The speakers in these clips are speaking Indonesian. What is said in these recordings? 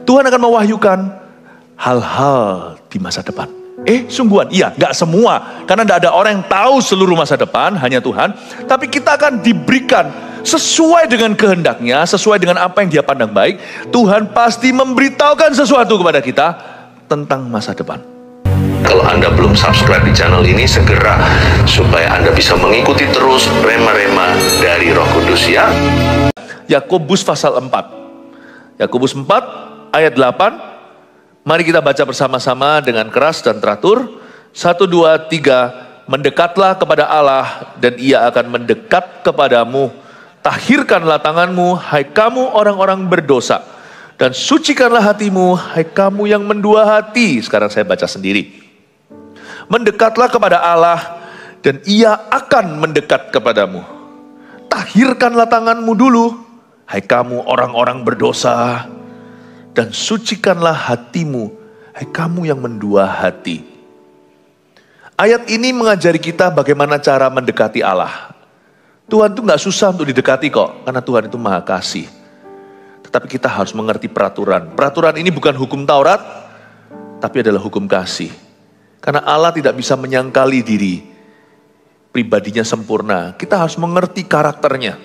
Tuhan akan mewahyukan hal-hal di masa depan. Sungguhan? Iya, gak semua. Karena gak ada orang yang tahu seluruh masa depan, hanya Tuhan. Tapi kita akan diberikan sesuai dengan kehendaknya, sesuai dengan apa yang Dia pandang baik. Tuhan pasti memberitahukan sesuatu kepada kita tentang masa depan. Kalau Anda belum subscribe di channel ini, segera supaya Anda bisa mengikuti terus rema-rema dari Roh Kudus ya. Yakobus pasal 4. Yakobus 4 ayat 8. Mari kita baca bersama-sama dengan keras dan teratur. 1, 2, 3. Mendekatlah kepada Allah dan Ia akan mendekat kepadamu. Tahirkanlah tanganmu, hai kamu orang-orang berdosa. Dan sucikanlah hatimu, hai kamu yang mendua hati. Sekarang saya baca sendiri. Mendekatlah kepada Allah dan Ia akan mendekat kepadamu. Tahirkanlah tanganmu dulu, hai kamu orang-orang berdosa. Dan sucikanlah hatimu, hai kamu yang mendua hati. Ayat ini mengajari kita bagaimana cara mendekati Allah. Tuhan itu gak susah untuk didekati kok, karena Tuhan itu maha kasih. Tetapi kita harus mengerti peraturan. Peraturan ini bukan hukum Taurat, tapi adalah hukum kasih. Karena Allah tidak bisa menyangkali diri, pribadinya sempurna. Kita harus mengerti karakternya.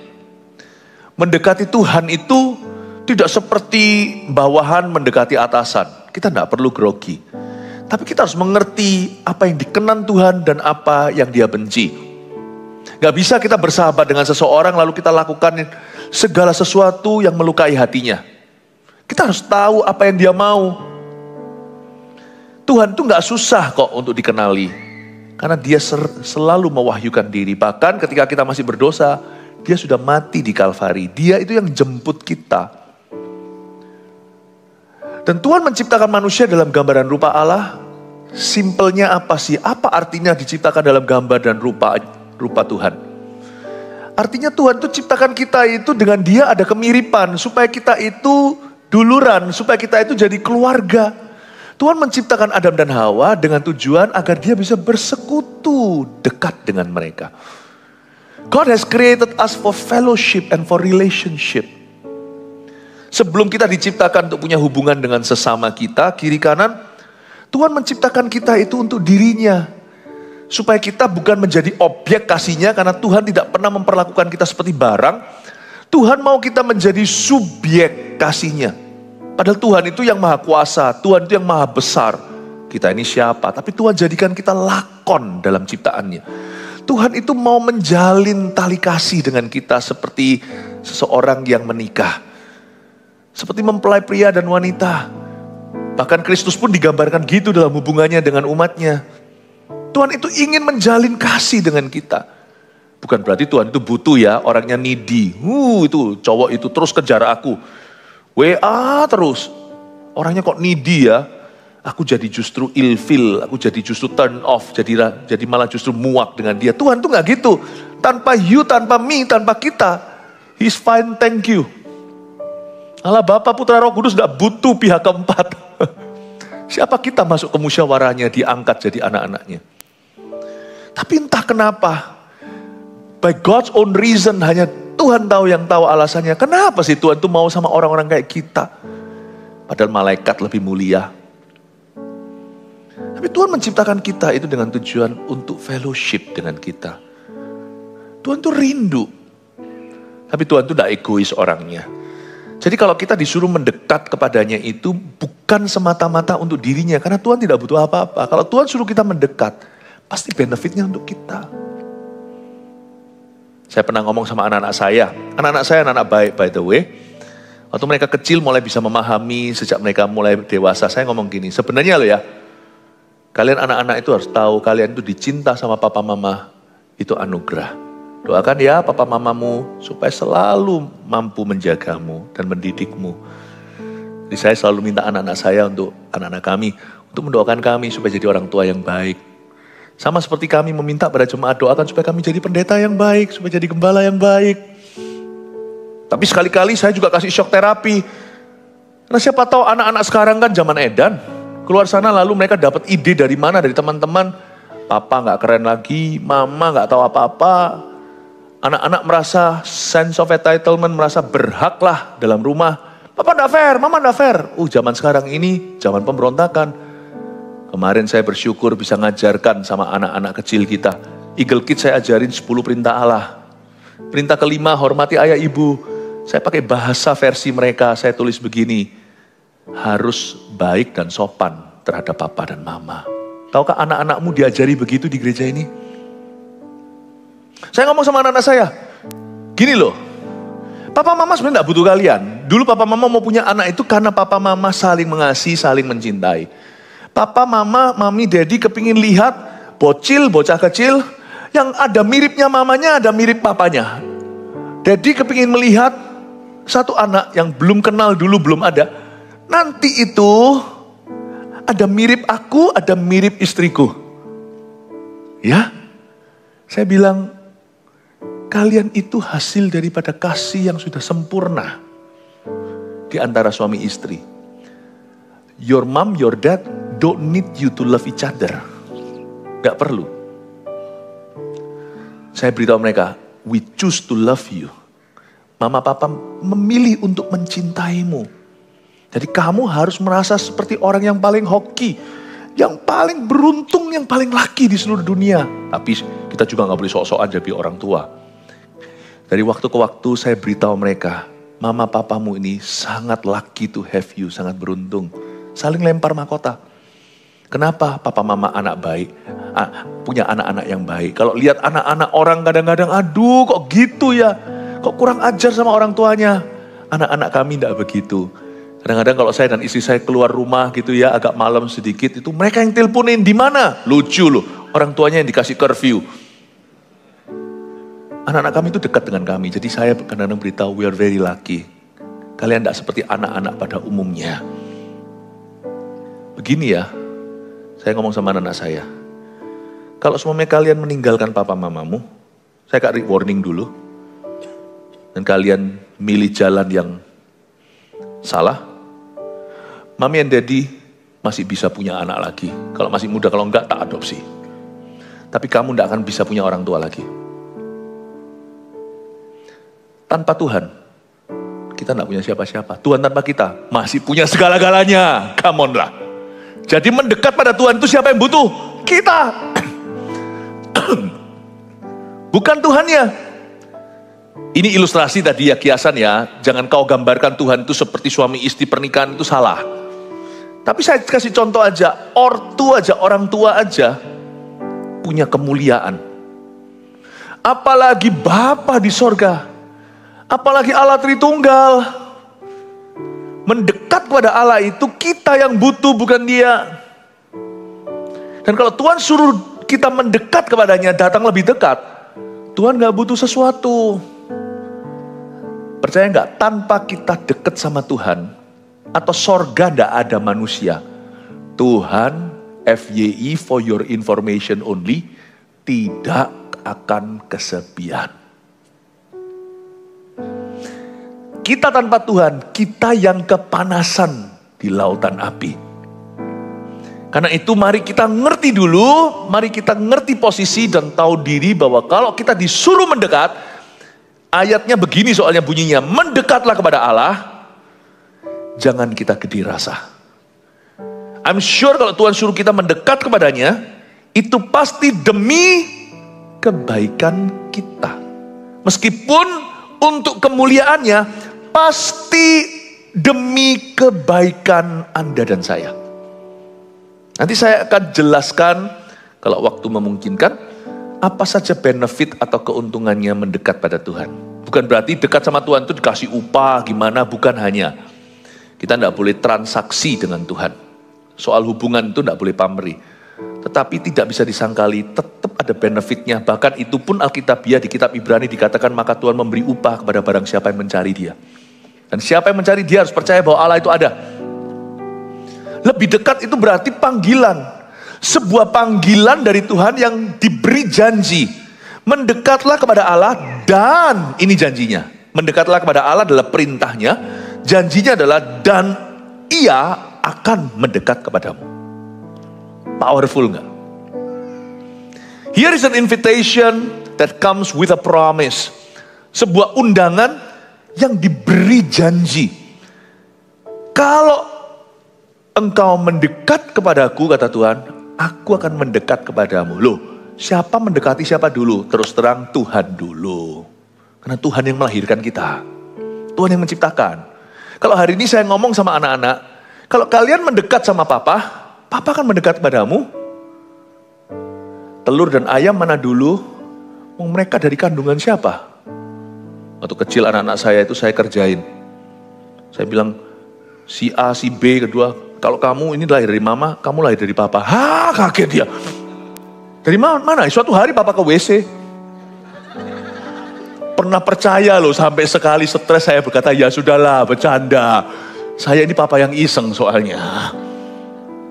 Mendekati Tuhan itu tidak seperti bawahan mendekati atasan. Kita tidak perlu grogi. Tapi kita harus mengerti apa yang dikenan Tuhan dan apa yang Dia benci. Gak bisa kita bersahabat dengan seseorang lalu kita lakukan segala sesuatu yang melukai hatinya. Kita harus tahu apa yang Dia mau. Tuhan itu gak susah kok untuk dikenali. Karena Dia selalu mewahyukan diri. Bahkan ketika kita masih berdosa, Dia sudah mati di Kalvari. Dia itu yang jemput kita. Dan Tuhan menciptakan manusia dalam gambaran rupa Allah. Simpelnya apa sih? Apa artinya diciptakan dalam gambar dan rupa Tuhan? Artinya Tuhan itu ciptakan kita itu dengan Dia ada kemiripan. Supaya kita itu duluran. Supaya kita itu jadi keluarga. Tuhan menciptakan Adam dan Hawa dengan tujuan agar Dia bisa bersekutu dekat dengan mereka. God has created us for fellowship and for relationship. Sebelum kita diciptakan untuk punya hubungan dengan sesama kita, kiri kanan, Tuhan menciptakan kita itu untuk dirinya. Supaya kita bukan menjadi objek kasihnya, karena Tuhan tidak pernah memperlakukan kita seperti barang. Tuhan mau kita menjadi subjek kasihnya. Padahal Tuhan itu yang maha kuasa, Tuhan itu yang maha besar. Kita ini siapa? Tapi Tuhan jadikan kita lakon dalam ciptaannya. Tuhan itu mau menjalin tali kasih dengan kita seperti seseorang yang menikah. Seperti mempelai pria dan wanita. Bahkan Kristus pun digambarkan gitu dalam hubungannya dengan umatnya. Tuhan itu ingin menjalin kasih dengan kita. Bukan berarti Tuhan itu butuh ya, orangnya needy. Itu cowok itu terus kejar aku. WA terus. Orangnya kok needy ya. Aku jadi justru ilfil, aku jadi justru turn off. Jadi malah justru muak dengan dia. Tuhan tuh gak gitu. Tanpa you, tanpa me, tanpa kita. He's fine, thank you. Allah Bapa, Putra, Roh Kudus gak butuh pihak keempat. Siapa kita masuk ke musyawarahnya, diangkat jadi anak-anaknya. Tapi entah kenapa, by God's own reason, hanya Tuhan tahu yang tahu alasannya. Kenapa sih Tuhan itu mau sama orang-orang kayak kita? Padahal malaikat lebih mulia. Tapi Tuhan menciptakan kita itu dengan tujuan untuk fellowship dengan kita. Tuhan itu rindu. Tapi Tuhan itu tidak egois orangnya. Jadi kalau kita disuruh mendekat kepadanya itu bukan semata-mata untuk dirinya. Karena Tuhan tidak butuh apa-apa. Kalau Tuhan suruh kita mendekat, pasti benefitnya untuk kita. Saya pernah ngomong sama anak-anak saya. Anak-anak saya anak-anak baik by the way. Waktu mereka kecil mulai bisa memahami, sejak mereka mulai dewasa. Saya ngomong gini, sebenarnya loh ya. Kalian anak-anak itu harus tahu, kalian itu dicinta sama papa mama. Itu anugerah. Doakan ya papa mamamu supaya selalu mampu menjagamu dan mendidikmu. Jadi saya selalu minta anak-anak saya untuk anak-anak kami untuk mendoakan kami supaya jadi orang tua yang baik. Sama seperti kami meminta pada jemaat doakan supaya kami jadi pendeta yang baik, supaya jadi gembala yang baik. Tapi sekali-kali saya juga kasih shock terapi. Karena siapa tahu anak-anak sekarang kan zaman edan. Keluar sana lalu mereka dapat ide dari mana, dari teman-teman. Papa gak keren lagi, mama gak tahu apa-apa. Anak-anak merasa sense of entitlement, merasa berhak lah dalam rumah. Papa enggak fair, mama enggak fair. Zaman sekarang ini, zaman pemberontakan. Kemarin saya bersyukur bisa ngajarkan sama anak-anak kecil kita. Eagle Kids saya ajarin 10 perintah Allah. Perintah kelima, hormati ayah ibu. Saya pakai bahasa versi mereka, saya tulis begini. Harus baik dan sopan terhadap papa dan mama. Tahukah anak-anakmu diajari begitu di gereja ini? Saya ngomong sama anak-anak saya, gini loh. Papa mama sebenarnya gak butuh kalian. Dulu papa mama mau punya anak itu karena papa mama saling mengasihi, saling mencintai. Papa mama, mami, daddy kepingin lihat bocah kecil yang ada miripnya mamanya, ada mirip papanya. Daddy kepingin melihat satu anak yang belum kenal dulu, belum ada. Nanti itu ada mirip aku, ada mirip istriku. Ya, saya bilang, kalian itu hasil daripada kasih yang sudah sempurna di antara suami istri. Your mom, your dad don't need you to love each other. Gak perlu. Saya beritahu mereka, we choose to love you. Mama papa memilih untuk mencintaimu. Jadi kamu harus merasa seperti orang yang paling hoki, yang paling beruntung, yang paling laki di seluruh dunia. Tapi kita juga gak boleh sok-sokan jadi orang tua. Dari waktu ke waktu saya beritahu mereka, mama papamu ini sangat lucky to have you, sangat beruntung. Saling lempar mahkota. Kenapa papa mama anak baik, punya anak-anak yang baik. Kalau lihat anak-anak orang kadang-kadang, aduh kok gitu ya, kok kurang ajar sama orang tuanya. Anak-anak kami tidak begitu. Kadang-kadang kalau saya dan istri saya keluar rumah gitu ya, agak malam sedikit, itu mereka yang teleponin, di mana? Lucu loh, orang tuanya yang dikasih curfew. Anak-anak kami itu dekat dengan kami, jadi saya kadang-kadang beritahu, we are very lucky. Kalian tidak seperti anak-anak pada umumnya. Begini ya, saya ngomong sama anak-anak saya. Kalau semuanya kalian meninggalkan papa mamamu, saya kasih warning dulu. Dan kalian milih jalan yang salah, mami and daddy masih bisa punya anak lagi. Kalau masih muda, kalau enggak tak adopsi. Tapi kamu tidak akan bisa punya orang tua lagi. Tanpa Tuhan, kita tidak punya siapa-siapa. Tuhan tanpa kita masih punya segala-galanya. Come on lah. Jadi mendekat pada Tuhan itu siapa yang butuh? Kita. Bukan Tuhannya. Ini ilustrasi tadi ya, kiasan ya. Jangan kau gambarkan Tuhan itu seperti suami istri pernikahan, itu salah. Tapi saya kasih contoh aja. Ortu aja, orang tua aja punya kemuliaan. Apalagi Bapa di sorga. Apalagi Allah Tritunggal. Mendekat kepada Allah itu kita yang butuh, bukan dia. Dan kalau Tuhan suruh kita mendekat kepadanya, datang lebih dekat, Tuhan gak butuh sesuatu. Percaya gak? Tanpa kita dekat sama Tuhan, atau sorga gak ada manusia, Tuhan, FYI for your information only, tidak akan kesepian. Kita tanpa Tuhan, kita yang kepanasan di lautan api. Karena itu mari kita ngerti dulu, mari kita ngerti posisi dan tahu diri bahwa kalau kita disuruh mendekat, ayatnya begini soalnya bunyinya, mendekatlah kepada Allah, jangan kita gede rasa. I'm sure kalau Tuhan suruh kita mendekat kepadanya, itu pasti demi kebaikan kita. Meskipun untuk kemuliaannya, pasti demi kebaikan Anda dan saya. Nanti saya akan jelaskan kalau waktu memungkinkan apa saja benefit atau keuntungannya mendekat pada Tuhan. Bukan berarti dekat sama Tuhan itu dikasih upah gimana, bukan hanya. Kita tidak boleh transaksi dengan Tuhan. Soal hubungan itu tidak boleh pamrih. Tetapi tidak bisa disangkali, tetap ada benefitnya. Bahkan itu pun Alkitabiah di kitab Ibrani dikatakan maka Tuhan memberi upah kepada barang siapa yang mencari dia. Dan siapa yang mencari dia harus percaya bahwa Allah itu ada. Lebih dekat itu berarti panggilan. Sebuah panggilan dari Tuhan yang diberi janji. Mendekatlah kepada Allah dan ini janjinya. Mendekatlah kepada Allah adalah perintahnya. Janjinya adalah dan ia akan mendekat kepadamu. Powerful enggak? Here is an invitation that comes with a promise. Sebuah undangan yang diberi janji. Kalau engkau mendekat kepadaku, kata Tuhan, aku akan mendekat kepadamu. Loh, siapa mendekati siapa dulu? Terus terang, Tuhan dulu. Karena Tuhan yang melahirkan kita. Tuhan yang menciptakan. Kalau hari ini saya ngomong sama anak-anak, kalau kalian mendekat sama papa, papa akan mendekat kepadamu. Telur dan ayam mana dulu? Mereka dari kandungan siapa? Waktu kecil anak-anak saya itu saya kerjain. Saya bilang, si A, si B, kedua, kalau kamu ini lahir dari mama, kamu lahir dari papa. Hah, kaget dia. Dari mana? Suatu hari papa ke WC. Pernah percaya loh, sampai sekali stres saya berkata, ya sudahlah, bercanda. Saya ini papa yang iseng soalnya.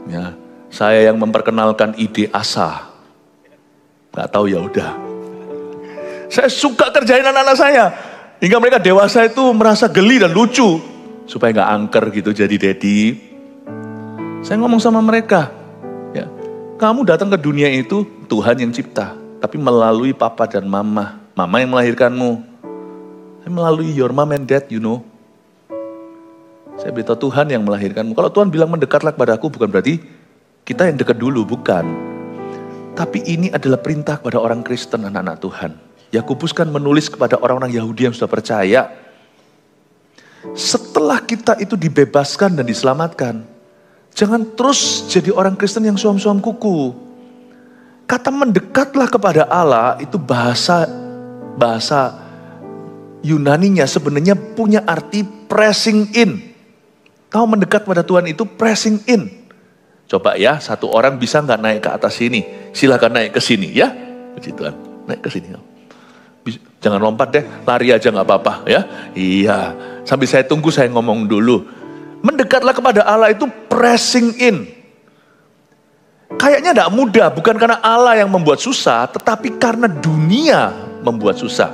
Ya, saya yang memperkenalkan ide asa. Gak tahu ya udah. Saya suka kerjain anak-anak saya. Hingga mereka dewasa itu merasa geli dan lucu. Supaya gak angker gitu jadi daddy. Saya ngomong sama mereka, ya, kamu datang ke dunia itu Tuhan yang cipta, tapi melalui papa dan mama yang melahirkanmu. Melalui your mom and dad, you know. Saya beritahu Tuhan yang melahirkanmu. Kalau Tuhan bilang mendekatlah kepadaku, bukan berarti kita yang dekat dulu, bukan. Tapi ini adalah perintah kepada orang Kristen, anak-anak Tuhan. Yakobus kan menulis kepada orang-orang Yahudi yang sudah percaya. Setelah kita itu dibebaskan dan diselamatkan, jangan terus jadi orang Kristen yang suam-suam kuku. Kata mendekatlah kepada Allah itu bahasa Yunaninya sebenarnya punya arti pressing in. Tahu mendekat pada Tuhan itu pressing in. Coba ya, satu orang bisa nggak naik ke atas sini? Silakan naik ke sini ya. Puji Tuhan, naik ke sini. Jangan lompat deh, lari aja nggak apa-apa ya. Iya, sambil saya tunggu saya ngomong dulu. Mendekatlah kepada Allah itu pressing in. Kayaknya tidak mudah, bukan karena Allah yang membuat susah, tetapi karena dunia membuat susah.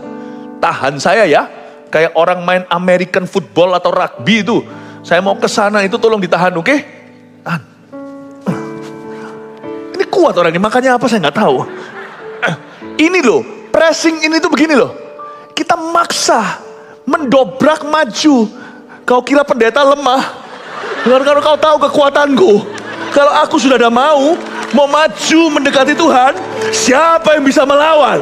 Tahan saya ya, kayak orang main American football atau rugby itu. Saya mau ke sana itu tolong ditahan, oke? Tahan. Ini kuat orang ini, makanya apa saya nggak tahu. Ini loh, pressing in itu begini loh. Kita maksa, mendobrak maju. Kau kira pendeta lemah? Karena kau tahu kekuatanku. Kalau aku sudah ada mau maju mendekati Tuhan, siapa yang bisa melawan?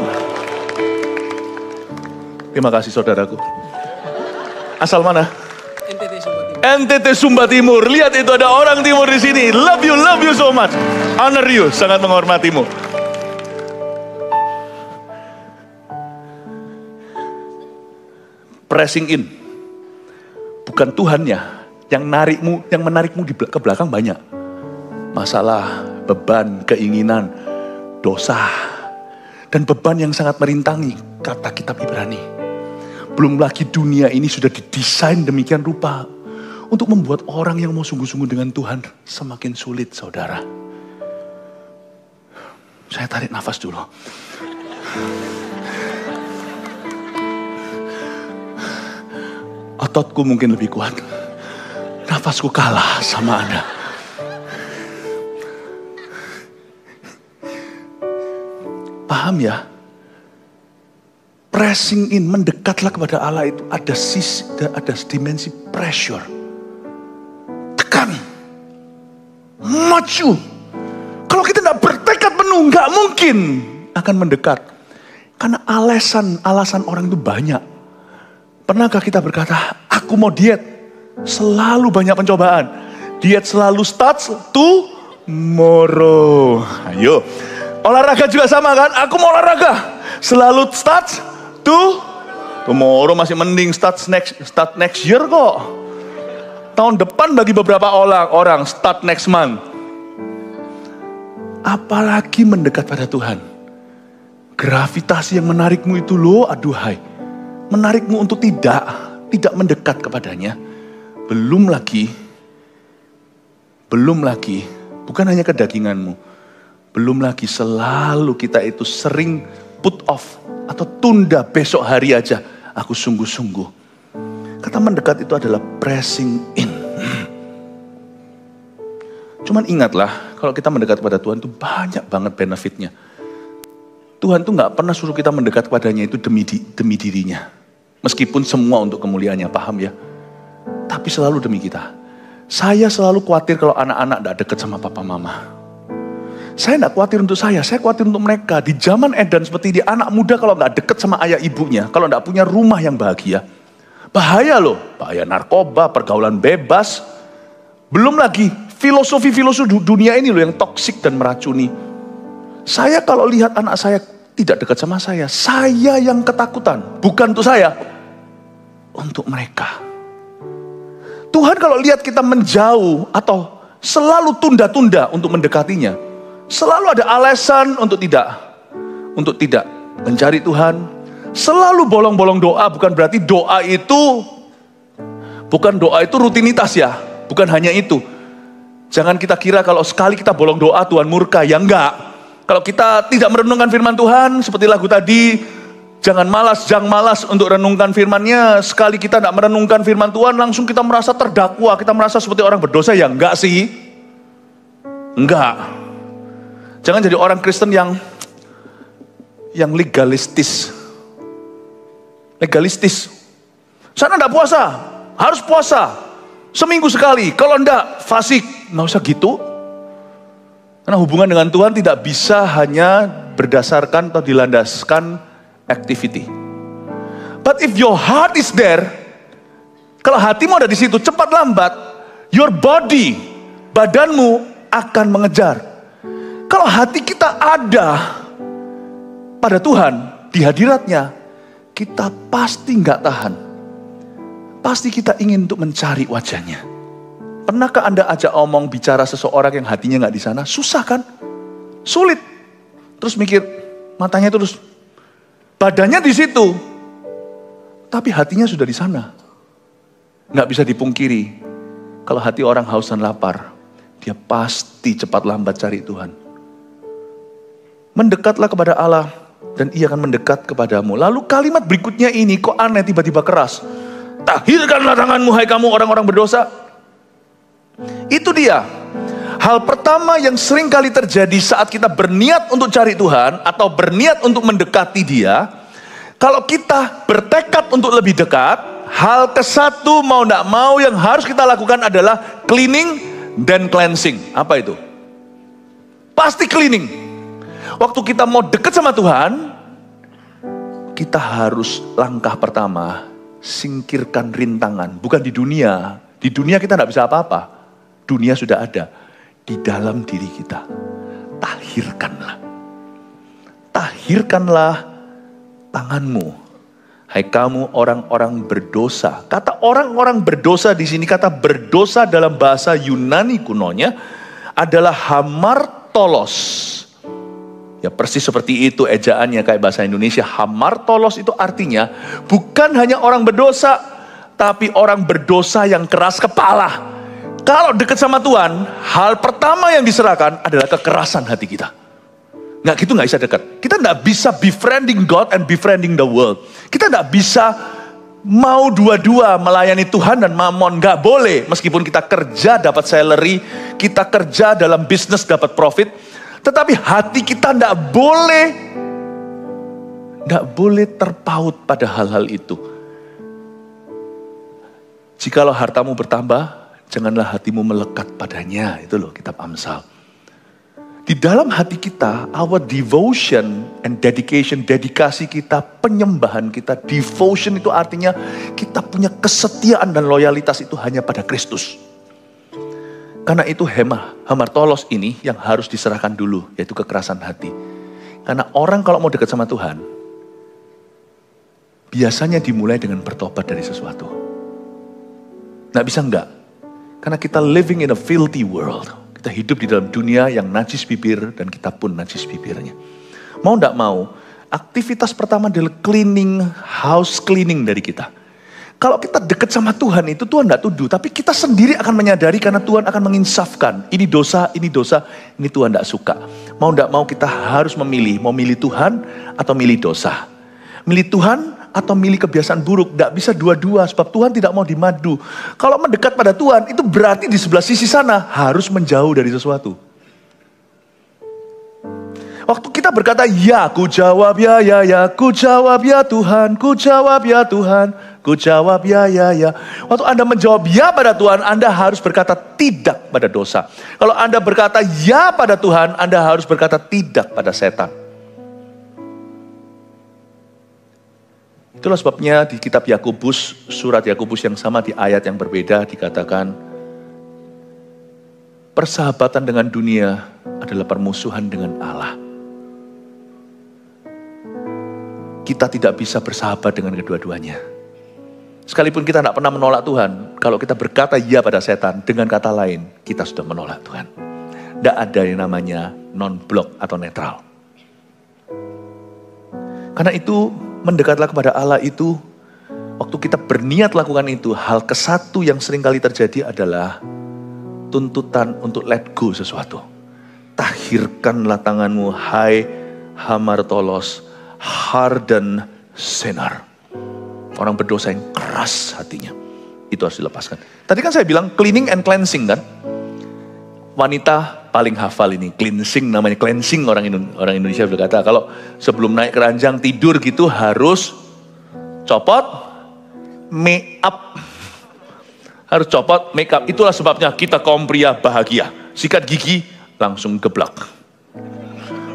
Terima kasih saudaraku. Asal mana? NTT Sumba Timur. Lihat itu ada orang timur di sini. Love you so much. Honor you, sangat menghormatimu. Pressing in. Bukan Tuhannya yang menarikmu ke belakang banyak. Masalah, beban, keinginan, dosa, dan beban yang sangat merintangi, kata kitab Ibrani. Belum lagi dunia ini sudah didesain demikian rupa untuk membuat orang yang mau sungguh-sungguh dengan Tuhan semakin sulit, saudara. Saya tarik nafas dulu. Ototku mungkin lebih kuat. Nafasku kalah sama Anda. Paham ya? Pressing in, mendekatlah kepada Allah itu ada dimensi pressure. Tekan. Maju. Kalau kita tidak bertekad penuh, nggak mungkin akan mendekat. Karena alasan orang itu banyak. Pernahkah kita berkata, aku mau diet? Selalu banyak pencobaan. Diet selalu starts tomorrow. Ayo. Olahraga juga sama kan? Aku mau olahraga. Selalu starts tomorrow, masih mending start next year kok. Tahun depan bagi beberapa orang start next month. Apalagi mendekat pada Tuhan. Gravitasi yang menarikmu itu loh, aduhai. Menarikmu untuk tidak mendekat kepadanya. Belum lagi, bukan hanya kedaginganmu. Belum lagi selalu kita itu sering put off atau tunda besok hari aja. Aku sungguh-sungguh. Kata mendekat itu adalah pressing in. Cuman ingatlah, kalau kita mendekat kepada Tuhan itu banyak banget benefitnya. Tuhan tuh gak pernah suruh kita mendekat kepadanya itu demi dirinya. Meskipun semua untuk kemuliaannya, paham ya? Tapi selalu demi kita. Saya selalu khawatir kalau anak-anak tidak dekat sama papa mama. Saya tidak khawatir untuk saya khawatir untuk mereka. Di zaman edan seperti ini, anak muda kalau nggak dekat sama ayah ibunya, kalau nggak punya rumah yang bahagia, bahaya loh. Bahaya narkoba, pergaulan bebas. Belum lagi filosofi-filosofi dunia ini loh yang toksik dan meracuni. Saya kalau lihat anak saya tidak dekat sama saya yang ketakutan. Bukan untuk saya, untuk mereka. Tuhan kalau lihat kita menjauh atau selalu tunda-tunda untuk mendekatinya, selalu ada alasan untuk tidak mencari Tuhan. Selalu bolong-bolong doa, bukan berarti doa itu rutinitas ya. Bukan hanya itu. Jangan kita kira kalau sekali kita bolong doa Tuhan murka, ya enggak. Kalau kita tidak merenungkan firman Tuhan, seperti lagu tadi, jangan malas untuk renungkan firman-Nya. Sekali kita tidak merenungkan firman Tuhan, langsung kita merasa terdakwa, kita merasa seperti orang berdosa, ya enggak sih. Enggak. Jangan jadi orang Kristen yang legalistis. Sana enggak puasa, harus puasa. Seminggu sekali, kalau enggak fasik. Nggak usah gitu. Karena hubungan dengan Tuhan tidak bisa hanya berdasarkan atau dilandaskan activity. But if your heart is there, kalau hatimu ada di situ, cepat lambat, your body, badanmu akan mengejar. Kalau hati kita ada pada Tuhan, di hadiratnya, kita pasti nggak tahan. Pasti kita ingin untuk mencari wajahnya. Pernahkah Anda ajak omong bicara seseorang yang hatinya nggak di sana? Susah kan? Sulit. Terus mikir, matanya terus, badannya di situ, tapi hatinya sudah di sana. Nggak bisa dipungkiri, kalau hati orang haus dan lapar, dia pasti cepat lambat cari Tuhan. Mendekatlah kepada Allah, dan Ia akan mendekat kepadamu. Lalu kalimat berikutnya ini kok aneh, tiba-tiba keras. Tahirkanlah tanganmu, hai kamu orang-orang berdosa. Itu dia. Hal pertama yang sering kali terjadi saat kita berniat untuk cari Tuhan, atau berniat untuk mendekati Dia. Kalau kita bertekad untuk lebih dekat, hal ke-1 mau tidak mau yang harus kita lakukan adalah cleaning dan cleansing. Apa itu? Pasti cleaning. Waktu kita mau dekat sama Tuhan, kita harus langkah pertama, singkirkan rintangan. Bukan di dunia. Di dunia kita tidak bisa apa-apa. Dunia sudah ada. Di dalam diri kita. Tahirkanlah. Tahirkanlah tanganmu. Hai kamu orang-orang berdosa. Kata orang-orang berdosa di sini, kata berdosa dalam bahasa Yunani kunonya adalah hamartolos. Ya persis seperti itu ejaannya kayak bahasa Indonesia. Hamartolos itu artinya bukan hanya orang berdosa, tapi orang berdosa yang keras kepala. Kalau dekat sama Tuhan, hal pertama yang diserahkan adalah kekerasan hati kita. Nggak gitu nggak bisa dekat. Kita nggak bisa befriending God and befriending the world. Kita nggak bisa mau dua-dua melayani Tuhan dan mamon. Nggak boleh. Meskipun kita kerja dapat salary, kita kerja dalam bisnis dapat profit, tetapi hati kita nggak boleh terpaut pada hal-hal itu. Jikalau hartamu bertambah, janganlah hatimu melekat padanya. Itu loh kitab Amsal. Di dalam hati kita, our devotion and dedication, dedikasi kita, penyembahan kita, devotion itu artinya kita punya kesetiaan dan loyalitas itu hanya pada Kristus. Karena itu hamartolos ini yang harus diserahkan dulu, yaitu kekerasan hati. Karena orang kalau mau dekat sama Tuhan, biasanya dimulai dengan bertobat dari sesuatu. Nggak bisa enggak. Karena kita living in a filthy world. Kita hidup di dalam dunia yang najis bibir dan kita pun najis bibirnya. Mau enggak mau, aktivitas pertama adalah cleaning, house cleaning dari kita. Kalau kita dekat sama Tuhan itu Tuhan enggak tuduh, tapi kita sendiri akan menyadari karena Tuhan akan menginsafkan. Ini dosa, ini Tuhan enggak suka. Mau enggak mau kita harus memilih, mau milih Tuhan atau milih dosa. Milih Tuhan atau milih kebiasaan buruk, tidak bisa dua-dua sebab Tuhan tidak mau dimadu. Kalau mendekat pada Tuhan itu berarti di sebelah sisi sana harus menjauh dari sesuatu. Waktu kita berkata ya, ku jawab ya, ku jawab ya Tuhan, ku jawab ya Tuhan, Ku jawab ya, ya, ya. Waktu Anda menjawab ya pada Tuhan, Anda harus berkata tidak pada dosa. Kalau Anda berkata ya pada Tuhan, Anda harus berkata tidak pada setan. Itulah sebabnya di kitab Yakobus, surat Yakobus yang sama di ayat yang berbeda dikatakan, persahabatan dengan dunia adalah permusuhan dengan Allah. Kita tidak bisa bersahabat dengan kedua-duanya. Sekalipun kita tidak pernah menolak Tuhan, kalau kita berkata ya pada setan, dengan kata lain, kita sudah menolak Tuhan. Tidak ada yang namanya non-blok atau netral. Karena itu, mendekatlah kepada Allah itu, waktu kita berniat lakukan itu, hal kesatu yang seringkali terjadi adalah tuntutan untuk let go sesuatu. Tahirkanlah tanganmu, hai hamartolos, harden senar. Orang berdosa yang keras hatinya. Itu harus dilepaskan. Tadi kan saya bilang cleaning and cleansing kan. Wanita paling hafal ini. Cleansing namanya. Cleansing orang Indonesia berkata. Kalau sebelum naik keranjang tidur gitu harus copot make up. Harus copot make up. Itulah sebabnya kita kaum pria bahagia. Sikat gigi langsung geblak.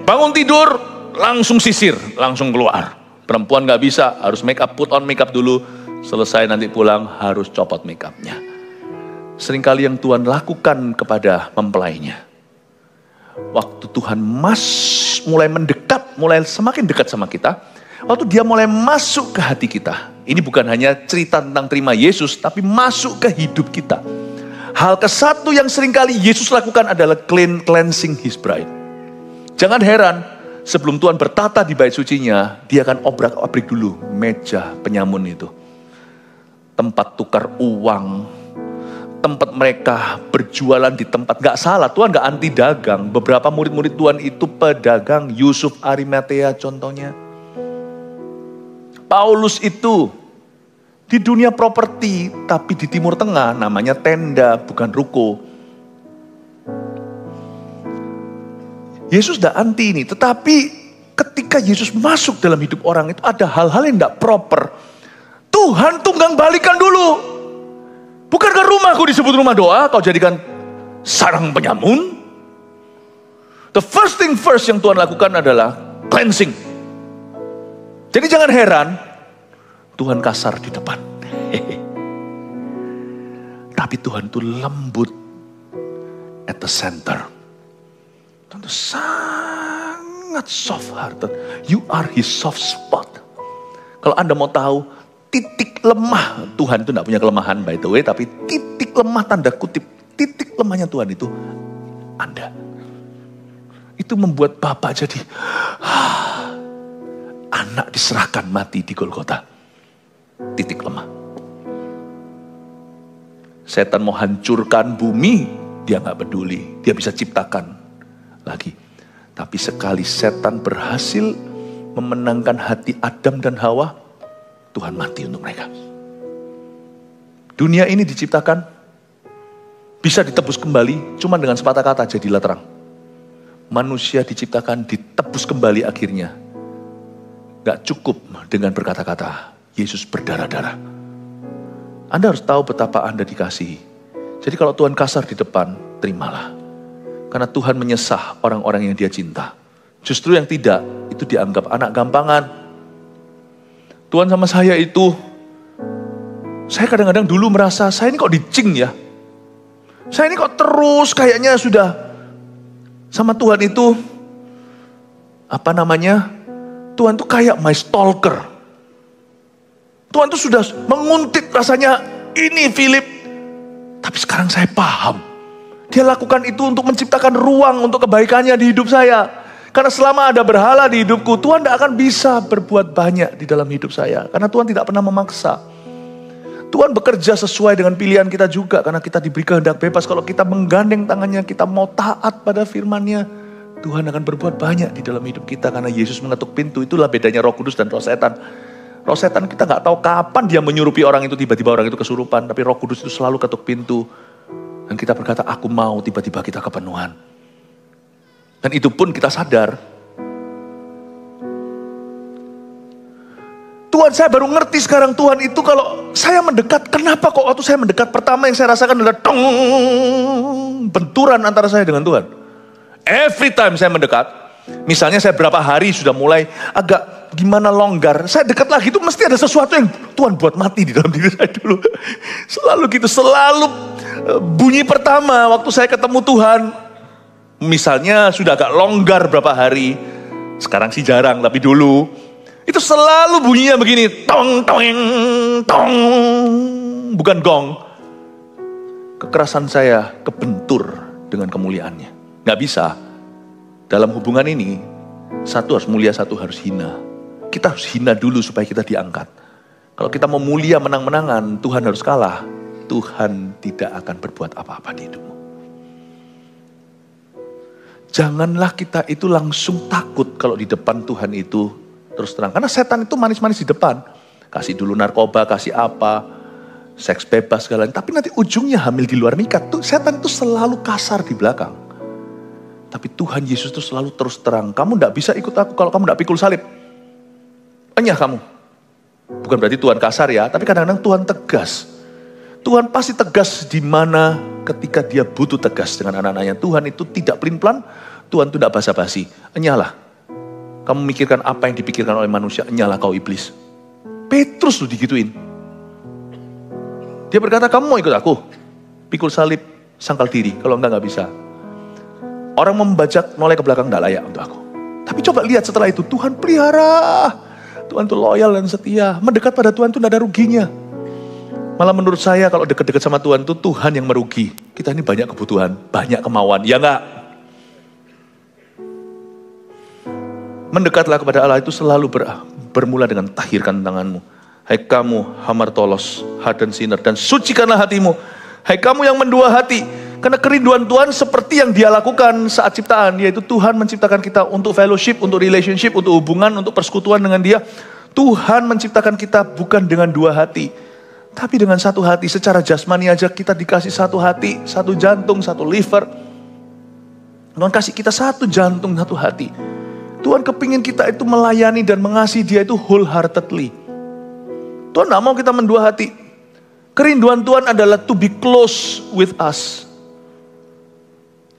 Bangun tidur langsung sisir. Langsung keluar. Perempuan gak bisa, harus make up, put on make up dulu. Selesai nanti pulang harus copot make upnya. Seringkali yang Tuhan lakukan kepada mempelainya. Waktu Tuhan mulai mendekat, mulai semakin dekat sama kita. Waktu dia mulai masuk ke hati kita. Ini bukan hanya cerita tentang terima Yesus, tapi masuk ke hidup kita. Hal kesatu yang seringkali Yesus lakukan adalah cleansing his bride. Jangan heran. Sebelum Tuhan bertata di bait sucinya, dia akan obrak-abrik dulu meja penyamun itu. Tempat tukar uang, tempat mereka berjualan di tempat. Gak salah, Tuhan gak anti dagang. Beberapa murid-murid Tuhan itu pedagang, Yusuf Arimatea contohnya. Paulus itu di dunia properti, tapi di Timur Tengah namanya tenda, bukan ruko. Yesus tidak anti ini, tetapi ketika Yesus masuk dalam hidup orang itu ada hal-hal yang tidak proper. Tuhan tunggang balikan dulu. Bukankah rumahku disebut rumah doa, kau jadikan sarang penyamun? The first thing first yang Tuhan lakukan adalah cleansing. Jadi jangan heran, Tuhan kasar di depan. Tapi Tuhan itu lembut at the center. Tentu sangat soft hearted. You are his soft spot. Kalau Anda mau tahu titik lemah Tuhan itu tidak punya kelemahan by the way, tapi titik lemah tanda kutip, titik lemahnya Tuhan itu Anda. Itu membuat Bapak jadi anak diserahkan mati di Golgota. Titik lemah. Setan mau hancurkan bumi, dia nggak peduli, dia bisa ciptakan lagi. Tapi sekali setan berhasil memenangkan hati Adam dan Hawa, Tuhan mati untuk mereka. Dunia ini diciptakan, bisa ditebus kembali, cuma dengan sepatah kata jadilah terang. Manusia diciptakan, ditebus kembali akhirnya. Gak cukup dengan berkata-kata, Yesus berdarah-darah. Anda harus tahu betapa Anda dikasihi. Jadi kalau Tuhan kasar di depan, terimalah. Karena Tuhan menyesah orang-orang yang dia cinta. Justru yang tidak, itu dianggap anak gampangan. Tuhan sama saya itu, saya kadang-kadang dulu merasa, saya ini kok dicing ya. Saya ini kok terus kayaknya sudah, sama Tuhan itu, Tuhan tuh kayak my stalker. Tuhan tuh sudah menguntit rasanya, ini Philip. Tapi sekarang saya paham. Dia lakukan itu untuk menciptakan ruang untuk kebaikannya di hidup saya. Karena selama ada berhala di hidupku, Tuhan tidak akan bisa berbuat banyak di dalam hidup saya. Karena Tuhan tidak pernah memaksa. Tuhan bekerja sesuai dengan pilihan kita juga. Karena kita diberi kehendak bebas. Kalau kita menggandeng tangannya, kita mau taat pada firman-Nya, Tuhan akan berbuat banyak di dalam hidup kita. Karena Yesus mengetuk pintu. Itulah bedanya Roh Kudus dan roh setan. Roh setan kita nggak tahu kapan dia menyurupi orang itu, tiba-tiba orang itu kesurupan. Tapi Roh Kudus itu selalu ketuk pintu. Dan kita berkata, aku mau, tiba-tiba kita kepenuhan. Dan itu pun kita sadar. Tuhan, saya baru ngerti sekarang Tuhan itu kalau saya mendekat, kenapa kok waktu saya mendekat pertama yang saya rasakan adalah benturan antara saya dengan Tuhan. Every time saya mendekat, misalnya saya berapa hari sudah mulai agak gimana longgar, saya dekat lagi itu mesti ada sesuatu yang Tuhan buat mati di dalam diri saya dulu. Selalu gitu, selalu bunyi pertama waktu saya ketemu Tuhan. Misalnya sudah agak longgar berapa hari, sekarang sih jarang tapi dulu. Itu selalu bunyinya begini, tong, tong, tong, bukan gong. Kekerasan saya kebentur dengan kemuliaannya. Gak bisa. Dalam hubungan ini, satu harus mulia, satu harus hina. Kita harus hina dulu supaya kita diangkat. Kalau kita mau mulia menang-menangan, Tuhan harus kalah. Tuhan tidak akan berbuat apa-apa di hidupmu. Janganlah kita itu langsung takut kalau di depan Tuhan itu terus terang. Karena setan itu manis-manis di depan. Kasih dulu narkoba, kasih apa, seks bebas segala. Tapi nanti ujungnya hamil di luar nikah. Setan itu selalu kasar di belakang. Tapi Tuhan Yesus itu selalu terus terang. Kamu tidak bisa ikut aku kalau kamu tidak pikul salib. Enyah kamu. Bukan berarti Tuhan kasar ya, tapi kadang-kadang Tuhan tegas. Tuhan pasti tegas di mana ketika dia butuh tegas dengan anak-anaknya. Tuhan itu tidak pelin-pelan, Tuhan itu tidak basa-basi. Enyahlah. Kamu mikirkan apa yang dipikirkan oleh manusia, enyahlah kau iblis. Petrus tuh digituin. Dia berkata, kamu mau ikut aku? Pikul salib, sangkal diri. Kalau enggak bisa. Orang membajak, noleh ke belakang, enggak layak untuk aku. Tapi coba lihat setelah itu, Tuhan pelihara. Tuhan itu loyal dan setia. Mendekat pada Tuhan itu enggak ada ruginya. Malah menurut saya kalau dekat-dekat sama Tuhan itu Tuhan yang merugi. Kita ini banyak kebutuhan, banyak kemauan. Ya enggak? Mendekatlah kepada Allah itu selalu bermula dengan tahirkan tanganmu. Hai kamu hamartolos, hardened sinner, dan sucikanlah hatimu. Hai kamu yang mendua hati. Karena kerinduan Tuhan seperti yang dia lakukan saat ciptaan. Yaitu Tuhan menciptakan kita untuk fellowship, untuk relationship, untuk hubungan, untuk persekutuan dengan dia. Tuhan menciptakan kita bukan dengan dua hati. Tapi dengan satu hati. Secara jasmani aja kita dikasih satu hati, satu jantung, satu liver. Tuhan kasih kita satu jantung, satu hati. Tuhan kepingin kita itu melayani dan mengasihi dia itu wholeheartedly. Tuhan tidak mau kita mendua hati. Kerinduan Tuhan adalah to be close with us.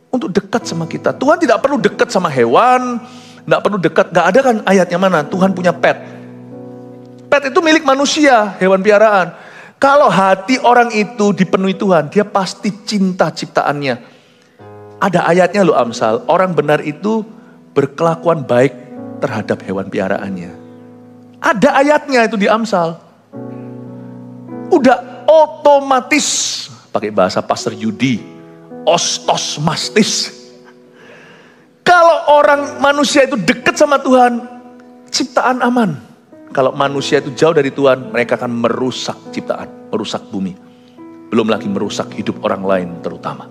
Untuk dekat sama kita. Tuhan tidak perlu dekat sama hewan. Tidak perlu dekat. Gak ada kan ayatnya mana. Tuhan punya pet. Pet itu milik manusia. Hewan piaraan. Kalau hati orang itu dipenuhi Tuhan. Dia pasti cinta ciptaannya. Ada ayatnya loh Amsal. Orang benar itu berkelakuan baik terhadap hewan piaraannya. Ada ayatnya itu di Amsal. Udah otomatis, pakai bahasa Pastor Yudi, ostos mastis. Kalau orang manusia itu dekat sama Tuhan, ciptaan aman. Kalau manusia itu jauh dari Tuhan, mereka akan merusak ciptaan, merusak bumi. Belum lagi merusak hidup orang lain terutama.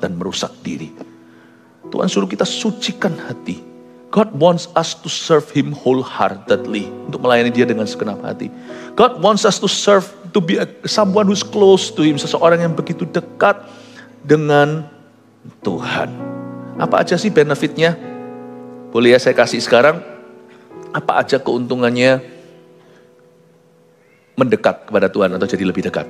Dan merusak diri. Tuhan suruh kita sucikan hati. God wants us to serve Him wholeheartedly. Untuk melayani Dia dengan segenap hati. God wants us to serve, to be someone who's close to Him. Seseorang yang begitu dekat dengan Tuhan. Apa aja sih benefitnya? Boleh ya saya kasih sekarang. Apa aja keuntungannya mendekat kepada Tuhan atau jadi lebih dekat?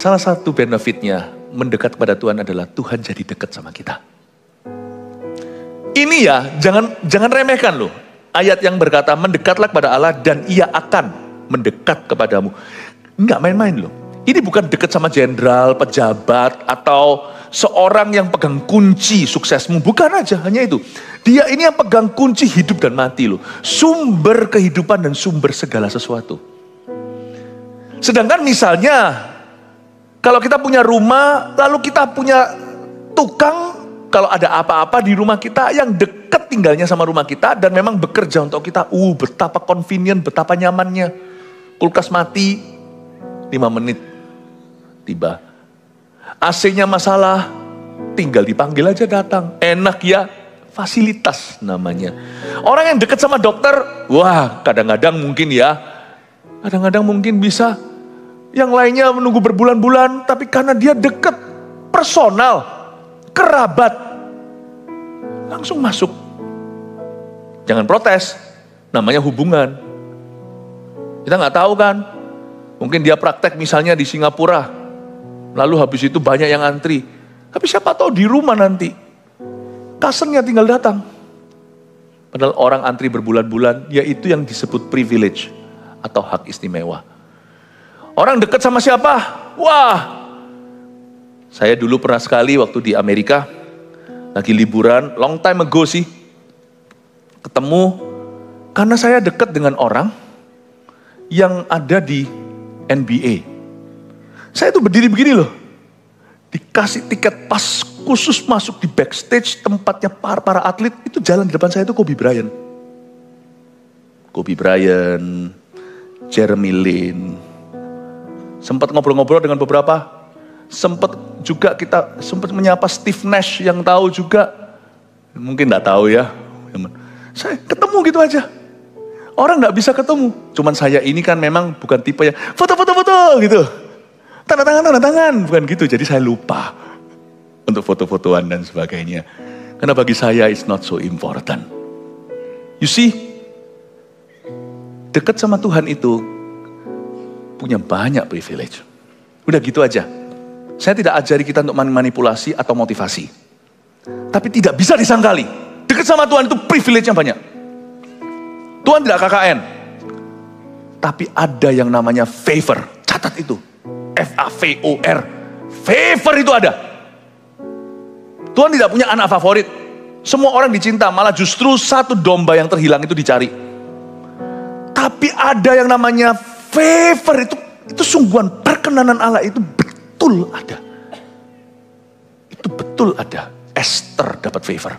Salah satu benefitnya mendekat kepada Tuhan adalah Tuhan jadi dekat sama kita. Ini ya, jangan remehkan loh. Ayat yang berkata, mendekatlah kepada Allah dan Ia akan mendekat kepadamu. Enggak main-main loh. Ini bukan dekat sama jenderal, pejabat, atau seorang yang pegang kunci suksesmu. Bukan aja, hanya itu. Dia ini yang pegang kunci hidup dan mati loh. Sumber kehidupan dan sumber segala sesuatu. Sedangkan misalnya, kalau kita punya rumah, lalu kita punya tukang. Kalau ada apa-apa di rumah kita yang dekat tinggalnya sama rumah kita dan memang bekerja untuk kita. Betapa convenient, betapa nyamannya. Kulkas mati, 5 menit tiba. AC-nya masalah, tinggal dipanggil aja datang. Enak ya, fasilitas namanya. Orang yang dekat sama dokter, wah kadang-kadang mungkin ya. Kadang-kadang mungkin bisa. Yang lainnya menunggu berbulan-bulan, tapi karena dia dekat, personal. Kerabat, langsung masuk. Jangan protes, namanya hubungan. Kita nggak tahu kan. Mungkin dia praktek misalnya di Singapura. Lalu habis itu banyak yang antri. Tapi siapa tahu di rumah nanti. Cousin-nya tinggal datang. Padahal orang antri berbulan-bulan, yaitu yang disebut privilege atau hak istimewa. Orang dekat sama siapa? Wah, saya dulu pernah sekali waktu di Amerika, lagi liburan, long time ago sih, ketemu, karena saya dekat dengan orang yang ada di NBA. Saya tuh berdiri begini loh, dikasih tiket pas khusus masuk di backstage tempatnya para atlet, itu jalan di depan saya itu Kobe Bryant. Kobe Bryant, Jeremy Lin. Sempat ngobrol-ngobrol dengan beberapa, sempat juga kita sempat menyapa Steve Nash yang tahu juga. Mungkin enggak tahu ya. Saya ketemu gitu aja. Orang enggak bisa ketemu. Cuman saya ini kan memang bukan tipe yang foto-foto gitu. Tanda tangan, bukan gitu. Jadi saya lupa untuk foto-fotoan dan sebagainya. Karena bagi saya it's not so important. You see, dekat sama Tuhan itu punya banyak privilege. Udah gitu aja. Saya tidak ajari kita untuk manipulasi atau motivasi. Tapi tidak bisa disangkali. Dekat sama Tuhan itu privilege-nya banyak. Tuhan tidak KKN. Tapi ada yang namanya favor. Catat itu. F-A-V-O-R. Favor itu ada. Tuhan tidak punya anak favorit. Semua orang dicinta. Malah justru satu domba yang terhilang itu dicari. Tapi ada yang namanya favor, itu sungguhan perkenanan Allah itu betul ada. Itu betul ada. Esther dapat favor.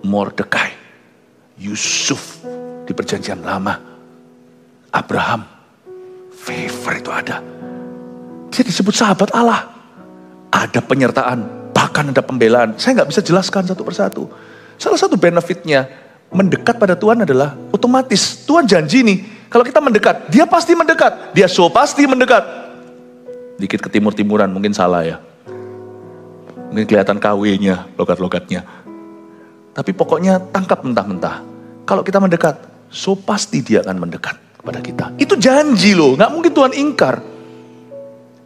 Mordekai, Yusuf di perjanjian lama, Abraham, favor itu ada. Dia disebut sahabat Allah. Ada penyertaan, bahkan ada pembelaan. Saya nggak bisa jelaskan satu persatu. Salah satu benefitnya mendekat pada Tuhan adalah otomatis. Tuhan janji nih, kalau kita mendekat, dia pasti mendekat. Dia pasti mendekat. Dikit ke timur-timuran, mungkin salah ya. Mungkin kelihatan KW-nya, logat-logatnya. Tapi pokoknya tangkap mentah-mentah. Kalau kita mendekat, pasti dia akan mendekat kepada kita. Itu janji loh, nggak mungkin Tuhan ingkar.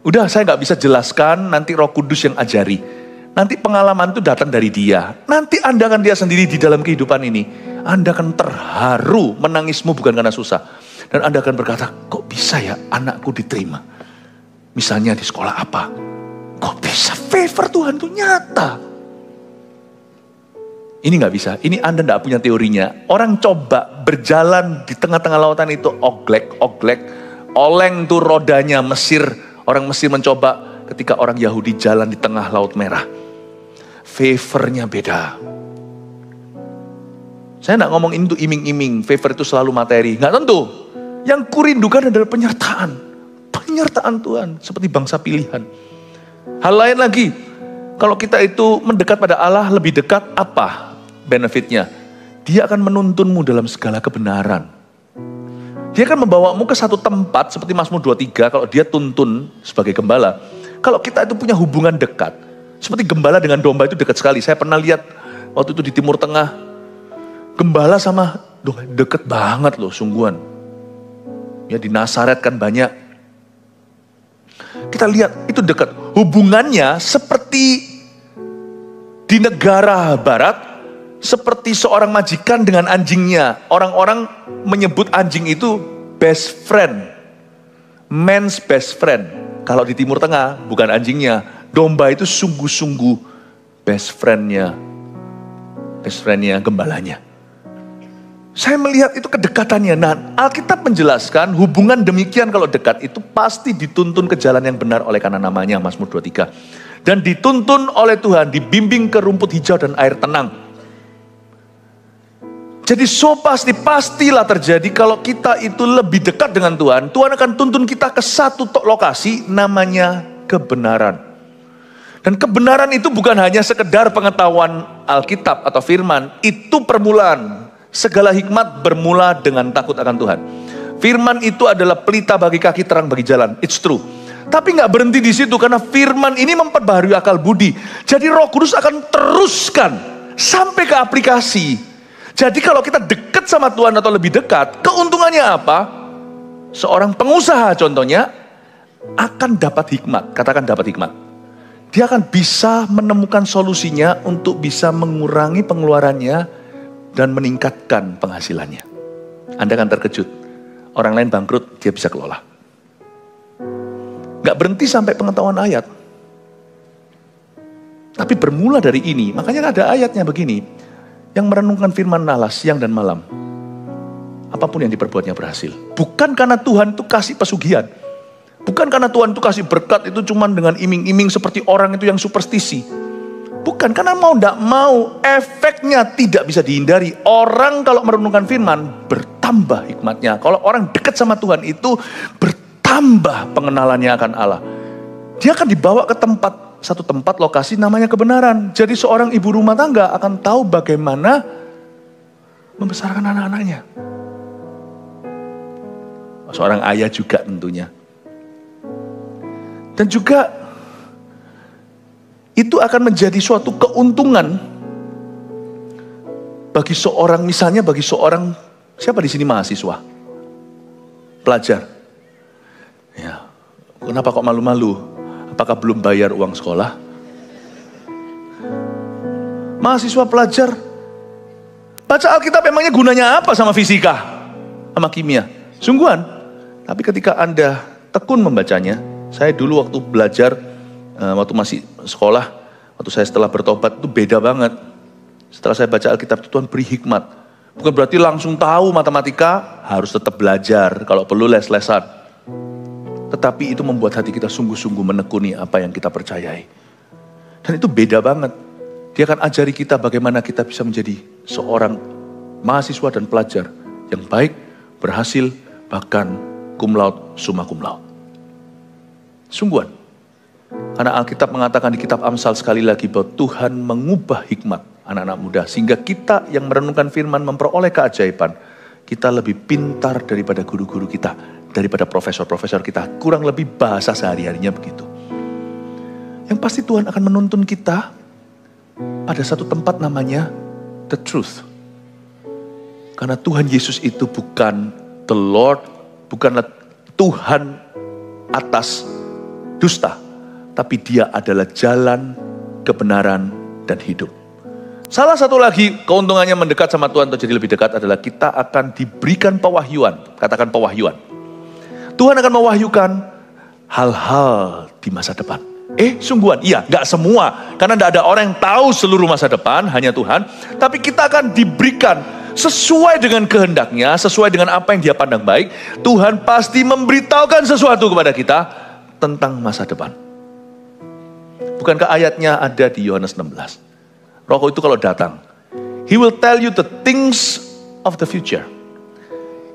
Udah saya nggak bisa jelaskan, nanti Roh Kudus yang ajari. Nanti pengalaman itu datang dari dia. Nanti Anda akan lihat sendiri di dalam kehidupan ini. Anda akan terharu, menangismu bukan karena susah. Dan Anda akan berkata, kok bisa ya anakku diterima? Misalnya di sekolah apa? Kok bisa favor Tuhan itu nyata? Ini gak bisa, ini Anda gak punya teorinya. Orang coba berjalan di tengah-tengah lautan itu oglek, oleng tuh rodanya Mesir. Orang Mesir mencoba ketika orang Yahudi jalan di tengah Laut Merah. Favornya beda. Saya gak ngomong ini tuh iming-iming, favor itu selalu materi. Gak tentu. Yang kurindukan adalah penyertaan. Penyertaan Tuhan, seperti bangsa pilihan. Hal lain lagi, kalau kita itu mendekat pada Allah, lebih dekat apa benefitnya? Dia akan menuntunmu dalam segala kebenaran. Dia akan membawamu ke satu tempat, seperti Mazmur 23, kalau dia tuntun sebagai gembala. Kalau kita itu punya hubungan dekat, seperti gembala dengan domba itu dekat sekali. Saya pernah lihat waktu itu di Timur Tengah, gembala sama domba deket banget loh, sungguhan. Ya di Nazaret kan banyak. Kita lihat itu dekat. Hubungannya seperti di negara barat, seperti seorang majikan dengan anjingnya. Orang-orang menyebut anjing itu best friend. Man's best friend. Kalau di Timur Tengah bukan anjingnya. Domba itu sungguh-sungguh best friend-nya. Best friend-nya gembalanya. Saya melihat itu kedekatannya. Nah, Alkitab menjelaskan hubungan demikian kalau dekat itu pasti dituntun ke jalan yang benar oleh karena namanya Mazmur 23. Dan dituntun oleh Tuhan, dibimbing ke rumput hijau dan air tenang. Jadi pastilah terjadi kalau kita itu lebih dekat dengan Tuhan. Tuhan akan tuntun kita ke satu lokasi namanya kebenaran. Dan kebenaran itu bukan hanya sekedar pengetahuan Alkitab atau firman. Itu permulaan. Segala hikmat bermula dengan takut akan Tuhan. Firman itu adalah pelita bagi kaki, terang bagi jalan. It's true. Tapi gak berhenti di situ karena firman ini memperbaharui akal budi. Jadi Roh Kudus akan teruskan sampai ke aplikasi. Jadi kalau kita dekat sama Tuhan atau lebih dekat, keuntungannya apa? Seorang pengusaha contohnya akan dapat hikmat, katakan dapat hikmat. Dia akan bisa menemukan solusinya untuk bisa mengurangi pengeluarannya dan meningkatkan penghasilannya. Anda akan terkejut, orang lain bangkrut, dia bisa kelola. Gak berhenti sampai pengetahuan ayat. Tapi bermula dari ini, makanya ada ayatnya begini, yang merenungkan firman Allah siang dan malam. Apapun yang diperbuatnya berhasil. Bukan karena Tuhan itu kasih pesugihan. Bukan karena Tuhan itu kasih berkat itu cuma dengan iming-iming seperti orang itu yang superstisi. Bukan, karena mau tidak mau efeknya tidak bisa dihindari. Orang kalau merenungkan firman bertambah hikmatnya. Kalau orang dekat sama Tuhan itu bertambah pengenalannya akan Allah. Dia akan dibawa ke satu tempat lokasi namanya kebenaran. Jadi seorang ibu rumah tangga akan tahu bagaimana membesarkan anak-anaknya. Seorang ayah juga tentunya. Dan juga itu akan menjadi suatu keuntungan bagi seorang, misalnya bagi seorang, siapa di sini mahasiswa? Pelajar. Ya, kenapa kok malu-malu? Apakah belum bayar uang sekolah? Mahasiswa pelajar, baca Alkitab emangnya gunanya apa sama fisika? Sama kimia? Sungguhan. Tapi ketika Anda tekun membacanya, saya dulu waktu belajar, waktu masih sekolah, waktu saya setelah bertobat itu beda banget. Setelah saya baca Alkitab, Tuhan beri hikmat. Bukan berarti langsung tahu matematika, harus tetap belajar, kalau perlu les-lesan. Tetapi itu membuat hati kita sungguh-sungguh menekuni apa yang kita percayai. Dan itu beda banget. Dia akan ajari kita bagaimana kita bisa menjadi seorang mahasiswa dan pelajar yang baik, berhasil, bahkan cum laude, summa cum laude. Sungguhan. Karena Alkitab mengatakan di kitab Amsal sekali lagi bahwa Tuhan mengubah hikmat anak-anak muda. Sehingga kita yang merenungkan firman memperoleh keajaiban. Kita lebih pintar daripada guru-guru kita. Daripada profesor-profesor kita. Kurang lebih bahasa sehari-harinya begitu. Yang pasti Tuhan akan menuntun kita pada satu tempat namanya the truth. Karena Tuhan Yesus itu bukan the Lord, bukanlah Tuhan atas dusta, tapi dia adalah jalan, kebenaran, dan hidup. Salah satu lagi keuntungannya mendekat sama Tuhan atau jadi lebih dekat adalah kita akan diberikan pewahyuan. Katakan pewahyuan. Tuhan akan mewahyukan hal-hal di masa depan. Sungguhan, iya, gak semua. Karena gak ada orang yang tahu seluruh masa depan, hanya Tuhan. Tapi kita akan diberikan sesuai dengan kehendaknya, sesuai dengan apa yang dia pandang baik. Tuhan pasti memberitahukan sesuatu kepada kita tentang masa depan. Bukankah ayatnya ada di Yohanes 16? Roh itu kalau datang, He will tell you the things of the future.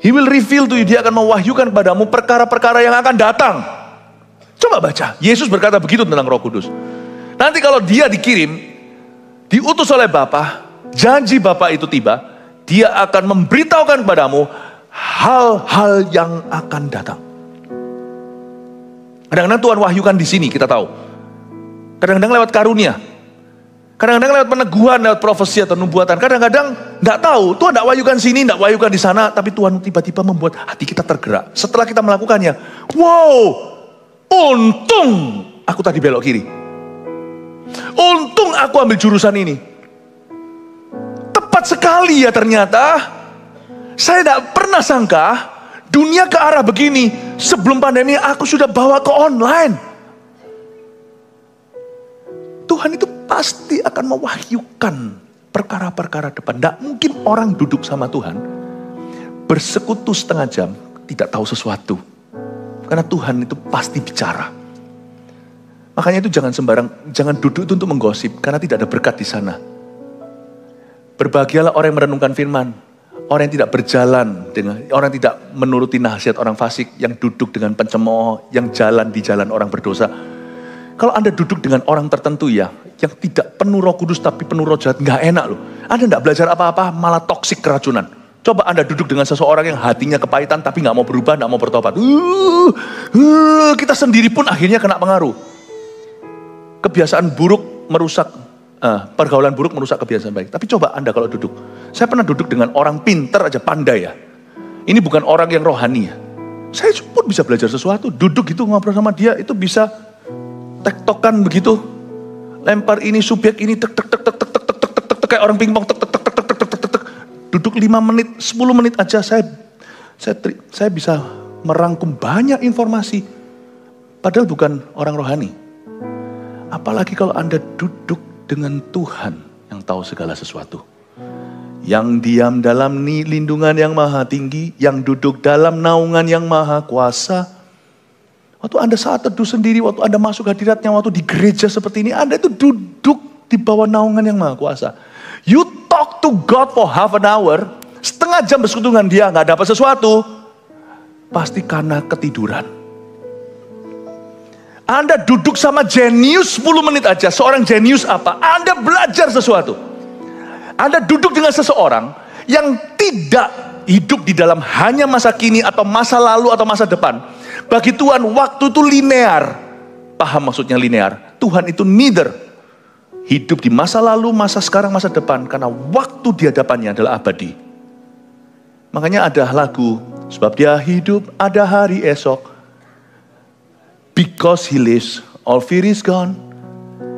He will reveal to you, dia akan mewahyukan padamu perkara-perkara yang akan datang. Coba baca, Yesus berkata begitu tentang Roh Kudus. Nanti kalau dia dikirim, diutus oleh Bapa, janji Bapa itu tiba, dia akan memberitahukan kepadamu hal-hal yang akan datang. Kadang-kadang Tuhan wahyukan di sini, kita tahu. Kadang-kadang lewat karunia. Kadang-kadang lewat peneguhan, lewat profesi atau nubuatan. Kadang-kadang enggak tahu, Tuhan enggak wahyukan sini, enggak wahyukan di sana, tapi Tuhan tiba-tiba membuat hati kita tergerak. Setelah kita melakukannya, wow, untung aku tadi belok kiri. Untung aku ambil jurusan ini. Tepat sekali ya ternyata. Saya tidak pernah sangka dunia ke arah begini. Sebelum pandemi aku sudah bawa ke online. Tuhan itu pasti akan mewahyukan perkara-perkara depan. Tidak mungkin orang duduk sama Tuhan bersekutu setengah jam tidak tahu sesuatu. Karena Tuhan itu pasti bicara. Makanya itu jangan sembarang, jangan duduk itu untuk menggosip. Karena tidak ada berkat di sana. Berbahagialah orang yang merenungkan firman. Orang yang tidak berjalan dengan, orang yang tidak menuruti nasihat orang fasik. Yang duduk dengan pencemooh, yang jalan di jalan orang berdosa. Kalau Anda duduk dengan orang tertentu ya, yang tidak penuh Roh Kudus tapi penuh roh jahat, nggak enak loh. Anda nggak belajar apa-apa, malah toksik keracunan. Coba Anda duduk dengan seseorang yang hatinya kepahitan tapi nggak mau berubah, nggak mau bertobat. Kita sendiri pun akhirnya kena pengaruh. Kebiasaan buruk merusak, pergaulan buruk merusak kebiasaan baik. Tapi coba Anda kalau duduk. Saya pernah duduk dengan orang pinter aja, pandai ya. Ini bukan orang yang rohani ya. Saya pun bisa belajar sesuatu. Duduk gitu ngobrol sama dia, itu bisa tektokan begitu. Lempar ini, subjek ini, tek tek tek tek tek tek tek tek tek tek kayak orang pingpong, tek tek tek tek tek tek tek tek. Duduk 5 menit, 10 menit aja saya bisa merangkum banyak informasi. Padahal bukan orang rohani. Apalagi kalau Anda duduk dengan Tuhan yang tahu segala sesuatu. Yang diam dalam lindungan yang maha tinggi, yang duduk dalam naungan yang maha kuasa. Waktu Anda saat teduh sendiri, waktu Anda masuk hadiratnya, waktu di gereja seperti ini, Anda itu duduk di bawah naungan yang maha kuasa. You talk to God for half an hour, setengah jam bersekutu dengan dia, gak dapat sesuatu, pasti karena ketiduran. Anda duduk sama jenius 10 menit aja, seorang jenius apa? Anda belajar sesuatu. Anda duduk dengan seseorang yang tidak hidup di dalam hanya masa kini atau masa lalu atau masa depan. Bagi Tuhan waktu itu linear. Paham maksudnya linear? Tuhan itu neither hidup di masa lalu, masa sekarang, masa depan. Karena waktu di hadapannya adalah abadi. Makanya ada lagu, sebab dia hidup ada hari esok. Because he lives, all fear is gone.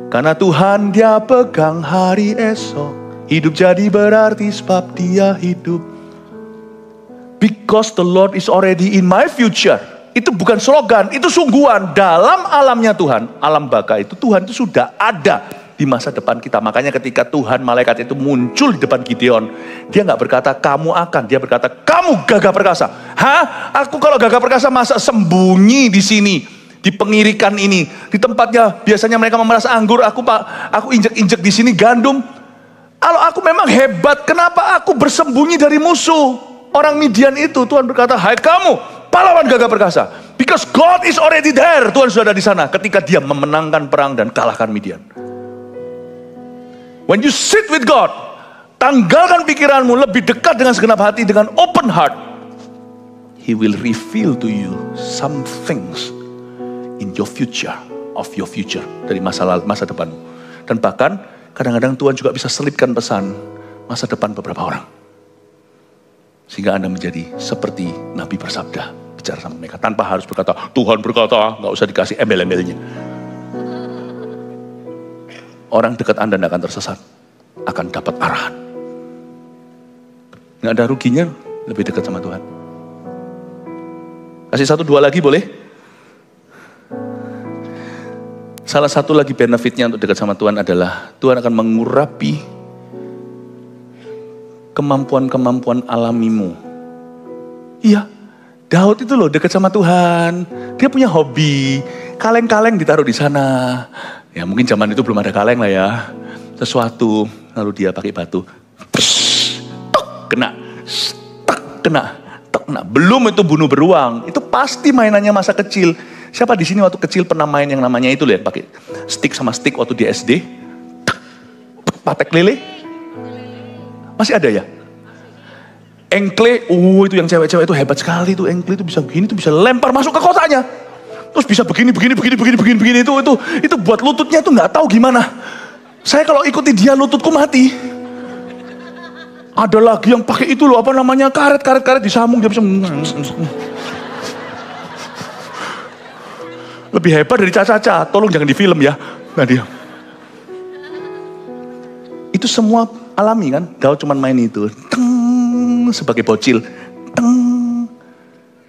Karena Tuhan dia pegang hari esok. Hidup jadi berarti sebab dia hidup. Because the Lord is already in my future. Itu bukan slogan, itu sungguhan. Dalam alamnya Tuhan, alam baka itu, Tuhan itu sudah ada di masa depan kita. Makanya ketika Tuhan, malaikat itu muncul di depan Gideon, dia gak berkata kamu akan, dia berkata kamu gagah perkasa. Hah? Aku kalau gagah perkasa masa sembunyi di sini, di pengirikan ini, di tempatnya biasanya mereka memeras anggur, aku injek-injek di sini gandum. Kalau aku memang hebat, kenapa aku bersembunyi dari musuh? Orang Midian itu, Tuhan berkata, hai kamu, pahlawan gagah perkasa. Because God is already there. Tuhan sudah ada di sana ketika dia memenangkan perang dan kalahkan Midian. When you sit with God, tanggalkan pikiranmu, lebih dekat dengan segenap hati, dengan open heart. He will reveal to you some things in your future, of your future, dari masa depanmu. Dan bahkan, kadang-kadang Tuhan juga bisa selipkan pesan masa depan beberapa orang. Sehingga Anda menjadi seperti Nabi bersabda, bicara sama mereka. Tanpa harus berkata, Tuhan berkata, gak usah dikasih embel-embelnya. Orang dekat Anda tidak akan tersesat, akan dapat arahan. Gak ada ruginya lebih dekat sama Tuhan. Kasih 1, 2 lagi boleh? Salah satu lagi benefitnya untuk dekat sama Tuhan adalah Tuhan akan mengurapi kemampuan-kemampuan alamimu. Iya, Daud itu loh dekat sama Tuhan. Dia punya hobi, kaleng-kaleng ditaruh di sana. Ya mungkin zaman itu belum ada kaleng lah ya. Sesuatu, lalu dia pakai batu. Psh, tok, kena, tok, kena, tok, kena. Belum itu bunuh beruang. Itu pasti mainannya masa kecil. Siapa di sini waktu kecil pernah main yang namanya itu lihat pakai stick sama stick waktu di SD? Patek lele? Masih ada ya? Engkle, itu yang cewek-cewek itu hebat sekali tuh. Engkle itu bisa begini, itu bisa lempar masuk ke kotaknya. Terus bisa begini itu buat lututnya itu nggak tahu gimana. Saya kalau ikuti dia lututku mati. Ada lagi yang pakai itu loh, apa namanya, karet disambung dia bisa. Lebih hebat dari Caca, tolong jangan di film ya. Nah dia. Itu semua alami kan, Daud cuma main itu. Teng, sebagai bocil. Teng.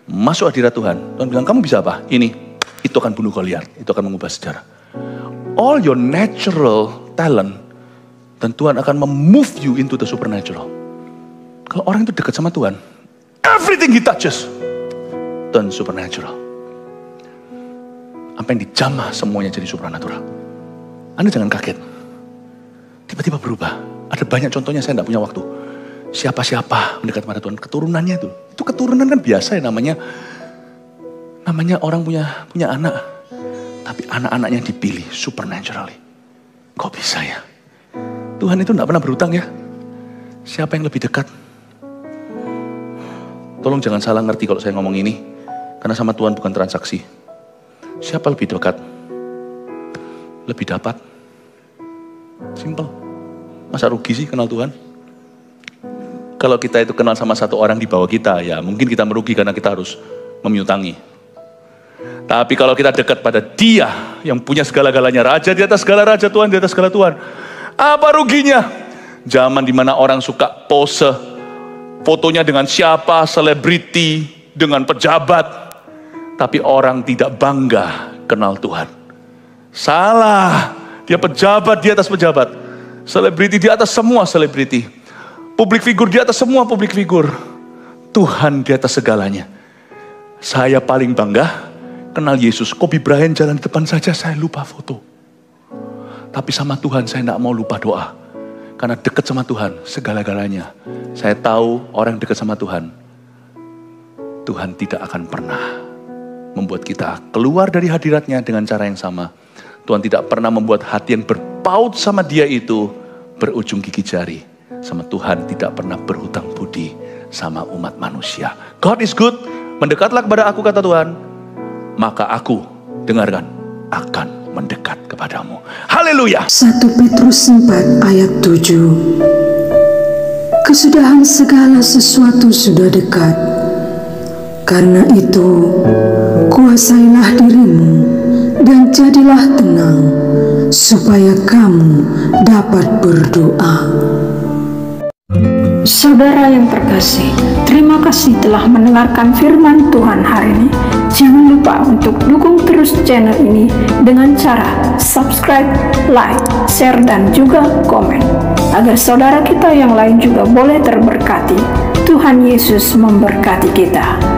Masuk hadirat Tuhan. Tuhan bilang, kamu bisa apa? Ini. Itu akan bunuh Goliat. Itu akan mengubah sejarah. All your natural talent. Dan Tuhan akan memove you into the supernatural. Kalau orang itu dekat sama Tuhan, everything he touches, turn supernatural. Apa yang dijamah semuanya jadi supernatural. Anda jangan kaget. Tiba-tiba berubah. Ada banyak contohnya, saya tidak punya waktu. Siapa-siapa mendekat pada Tuhan, keturunannya itu. Itu keturunan kan biasa ya namanya orang punya anak. Tapi anak-anaknya dipilih supernaturally. Kok bisa ya? Tuhan itu tidak pernah berutang ya. Siapa yang lebih dekat? Tolong jangan salah ngerti kalau saya ngomong ini. Karena sama Tuhan bukan transaksi. Siapa lebih dekat? Lebih dapat? Simple. Masa rugi sih kenal Tuhan? Kalau kita itu kenal sama satu orang di bawah kita, ya mungkin kita merugi karena kita harus memiutangi. Tapi kalau kita dekat pada Dia yang punya segala-galanya, Raja di atas segala raja, Tuhan di atas segala Tuhan, apa ruginya? Zaman dimana orang suka pose fotonya dengan siapa, selebriti, dengan pejabat, tapi orang tidak bangga kenal Tuhan. Salah, dia pejabat di atas pejabat, selebriti di atas semua selebriti, publik figur di atas semua publik figur, Tuhan di atas segalanya. Saya paling bangga kenal Yesus. Kobe Bryant jalan di depan saja saya lupa foto, tapi sama Tuhan saya tidak mau lupa doa. Karena dekat sama Tuhan segala-galanya. Saya tahu orang dekat sama Tuhan, Tuhan tidak akan pernah membuat kita keluar dari hadiratnya dengan cara yang sama. Tuhan tidak pernah membuat hati yang berpaut sama Dia itu berujung gigi jari. Sama Tuhan tidak pernah berhutang budi sama umat manusia. God is good. Mendekatlah kepada aku, kata Tuhan, maka aku, dengarkan, akan mendekat kepadamu. Haleluya. 1 Petrus 4 ayat 7. Kesudahan segala sesuatu sudah dekat. Karena itu, kuasailah dirimu dan jadilah tenang, supaya kamu dapat berdoa. Saudara yang terkasih, terima kasih telah mendengarkan firman Tuhan hari ini. Jangan lupa untuk dukung terus channel ini dengan cara subscribe, like, share, dan juga komen, agar saudara kita yang lain juga boleh terberkati. Tuhan Yesus memberkati kita.